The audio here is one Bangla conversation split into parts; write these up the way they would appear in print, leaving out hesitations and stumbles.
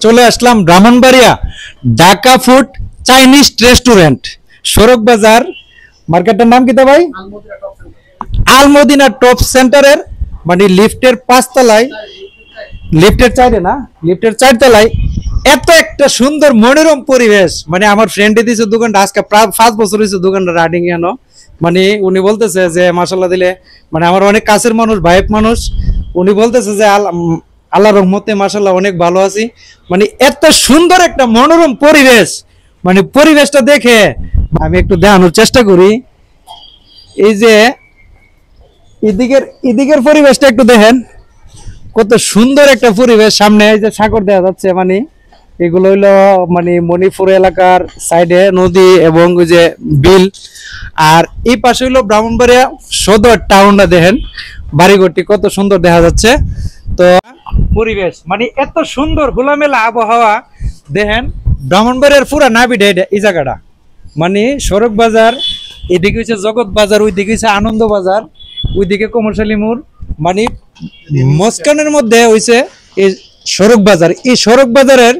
চলে আসলাম Brahmanbaria Dhaka food Chinese restaurant, সড়ক বাজার। মার্কেটটার নাম কি ভাই? আলমদিনা টপ সেন্টারের মানে লিফটের 5 তলায়, লিফটের 4 না, লিফটের 4 তলায় এত একটা সুন্দর মনোরম পরিবেশ। মানে আমার ফ্রেন্ডে দিয়েছে দোকানটা, আজকে প্রায় 5 বছর হয়েছে দোকানটা রানিং এনো। মানে উনি বলতেছে যে মাশাআল্লাহ দিলে, মানে আমার অনেক কাছের মানুষ, ভাইয়ের মানুষ, উনি বলতেছে যে আল্লাহর রহমতে মাশাআল্লাহ অনেক ভালো আছি। মানে এত সুন্দর একটা মনোরম পরিবেশ, মানে পরিবেশটা দেখে আমি একটু দেখানোর চেষ্টা করি। এই যে এদিকের পরিবেশটা একটু দেখেন, কত সুন্দর একটা পরিবেশ। সামনে এই যে সাগর দেখা যাচ্ছে, মানে এগুলো হইলো মানে মণিপুর এলাকার সাইডে নদী এবং ওই যে বিল। আর এই পাশে হইলো ব্রাহ্মণবাড়িয়া সদর টাউনটা, দেখেন বাড়িঘরটি কত সুন্দর দেখা যাচ্ছে। তো পরিবেশ মানে এত সুন্দর খোলামেলা আবহাওয়া, দেখেন ব্রাহ্মণবাড়িয়ার পুরা নাবিডে এই জায়গাটা। মানে সড়ক বাজার, এদিকে হচ্ছে জগৎ বাজার, ওইদিকে হচ্ছে আনন্দ বাজার, ওইদিকে কমরশালী মোড়, মানে মস্কানের মধ্যে হইছে এই সড়ক বাজার। এই সড়ক বাজারের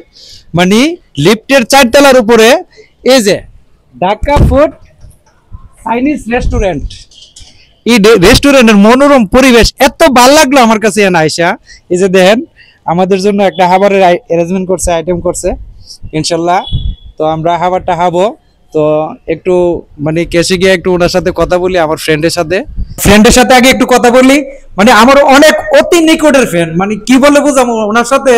মানে লিফটের 4 তলার উপরে এই যে ঢাকা ফুড চাইনিজ রেস্টুরেন্ট। এই রেস্টুরেন্টের মনোরম পরিবেশ এত ভালো লাগলো আমার কাছে এখানে আইসা। এই যে দেখেন আমাদের জন্য একটা খাবারের অ্যারেঞ্জমেন্ট করছে, আইটেম করছে ইনশাল্লাহ। তো আমরা খাবারটা খাবো। তো একটু মানে কেসে গিয়ে একটু ওনার সাথে কথা বলি, আমার ফ্রেন্ডের সাথে আগে একটু কথা বলি। মানে আমার অনেক অতি নিকটের ফ্রেন্ড, মানে কি বলে বুঝাবো, ওনার সাথে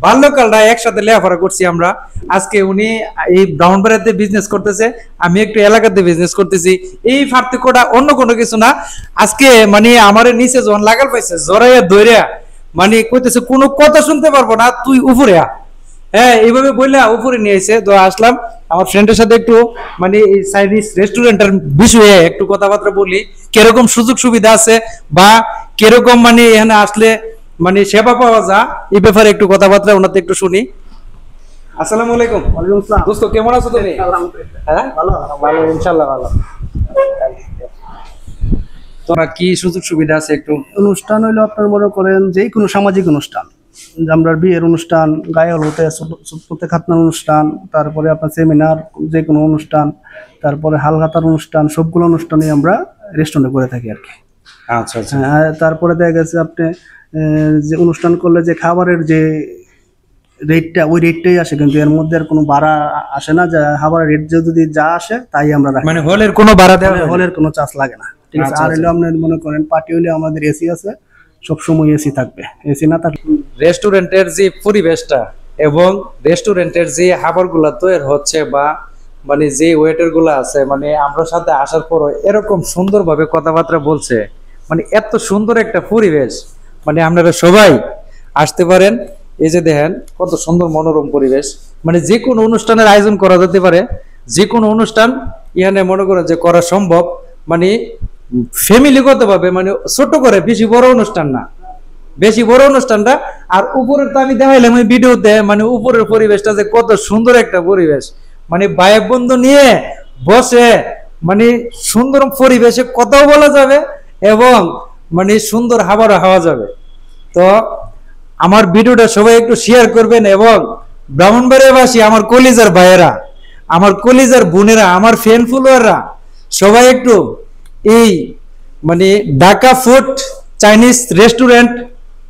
বাল্যকালটা একসাথে লেখাপড়া করছি আমরা। আজকে উনি এই ব্রাহ্মণবাড়িয়াতে বিজনেস করতেছে, আমি একটু এলাকাতে বিজনেস করতেছি। এই পার্থক্যটা অন্য কোনো কিছু না। আজকে মানে আমার নিচে যখন লাগাল পাইছে জড়াইয়া দইরা, মানে কইতেছে কোনো কথা শুনতে পারবো না, তুই উপরে আ। হ্যাঁ, এইভাবে বললে উপরে নিয়ে এসে তো আসলাম। আমার ফ্রেন্ডের সাথে একটু মানে এই চাইনিজ রেস্টুরেন্টের বিষয়ে একটু কথাবার্তা বলি, কিরকম সুযোগ সুবিধা আছে বা কিরকম মানে এখানে আসলে মানে সেবা পাওয়া যায়, এই ব্যাপারে একটু কথাবার্তা ওনাতে একটু শুনি। আসসালামু আলাইকুম। ওয়ালাইকুম আসসালাম। দোস্ত কেমন আছো তুমি? হ্যাঁ ভালো ভালো, ইনশাআল্লাহ ভালো। তোরা কি সুযোগ সুবিধা আছে একটু? অনুষ্ঠান হইলো আপনার মনে করেন যে কোনো সামাজিক অনুষ্ঠান, আমরা বিয়ের অনুষ্ঠান, গায়ে হলুদে ছোটতে খাতনার অনুষ্ঠান, তারপরে আপনার সেমিনার, যে কোনো অনুষ্ঠান, তারপরে হালখাতার অনুষ্ঠান, সবগুলো অনুষ্ঠানই আমরা রেস্টুরেন্টে করে থাকি আর কি। আচ্ছা আচ্ছা। তারপরে দেখা গেছে আপনি যে অনুষ্ঠান করলে যে খাবারের যে রেটটা, ওই রেটটাই আসে, কিন্তু এর মধ্যে আর কোনো ভাড়া আসে না। যে খাবারের রেট যদি যা আসে তাই আমরা রাখি, মানে হলের কোনো ভাড়া দেওয়া, হলের কোনো চার্জ লাগে না, ঠিক আছে। আর হইলো আপনার মনে করেন পার্টি হইলে আমাদের এসি আছে, সবসময় এসি থাকবে, এসি না থাকলে রেস্টুরেন্টের যে পরিবেশটা এবং রেস্টুরেন্টের যে খাবারগুলো তৈরি হচ্ছে বা মানে যে ওয়েটার গুলো আছে, মানে আমরা সাথে আসার পরও এরকম সুন্দরভাবে কথাবার্তা বলছে, মানে এত সুন্দর একটা পরিবেশ। মানে আপনারা সবাই আসতে পারেন। এই যে দেখেন কত সুন্দর মনোরম পরিবেশ, মানে যে কোনো অনুষ্ঠানের আয়োজন করা যেতে পারে, যে কোনো অনুষ্ঠান এখানে মনে করেন যে করা সম্ভব। মানে ফ্যামিলিগতভাবে, মানে ছোট করে, বেশি বড় অনুষ্ঠান না, বেশি বড় অনুষ্ঠানটা। আর উপরের তো আমি দেখাইলাম ওই ভিডিওতে, মানে উপরের পরিবেশটা যে কত সুন্দর একটা পরিবেশ, মানে ভাই বন্ধু নিয়ে বসে মানে সুন্দর পরিবেশে কথাও বলা যাবে এবং মানে সুন্দর খাবারও খাওয়া যাবে। তো আমার ভিডিওটা সবাই একটু শেয়ার করবেন এবং ব্রাহ্মণবাড়িয়াবাসী, আমার কলিজার ভাইয়েরা, আমার কলিজার বোনেরা, আমার ফ্যান ফলোয়াররা সবাই একটু এই মানে ঢাকা ফুড চাইনিজ রেস্টুরেন্ট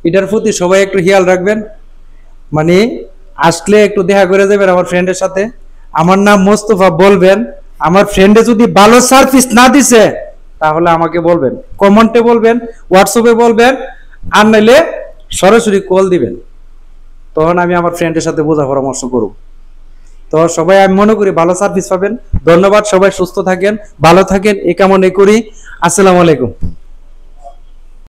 এটার প্রতি সবাই একটু খেয়াল রাখবেন। মানে আসলে একটু দেখা করে যাবেন আমার ফ্রেন্ডের সাথে। আমার নাম মোস্তফা, বলবেন। আমার ফ্রেন্ডে যদি ভালো সার্ভিস না দিছে তাহলে আমাকে বলবেন, কমেন্টে বলবেন, হোয়াটসঅ্যাপে বলবেন, আর নাইলে সরাসরি কল দিবেন, তখন আমি আমার ফ্রেন্ডের সাথে বোঝা পরামর্শ করব। তো সবাই আমি মনে করি ভালো সার্ভিস পাবেন। ধন্যবাদ, সবাই সুস্থ থাকেন, ভালো থাকেন, এই কামনাই করি। আসসালামু আলাইকুম।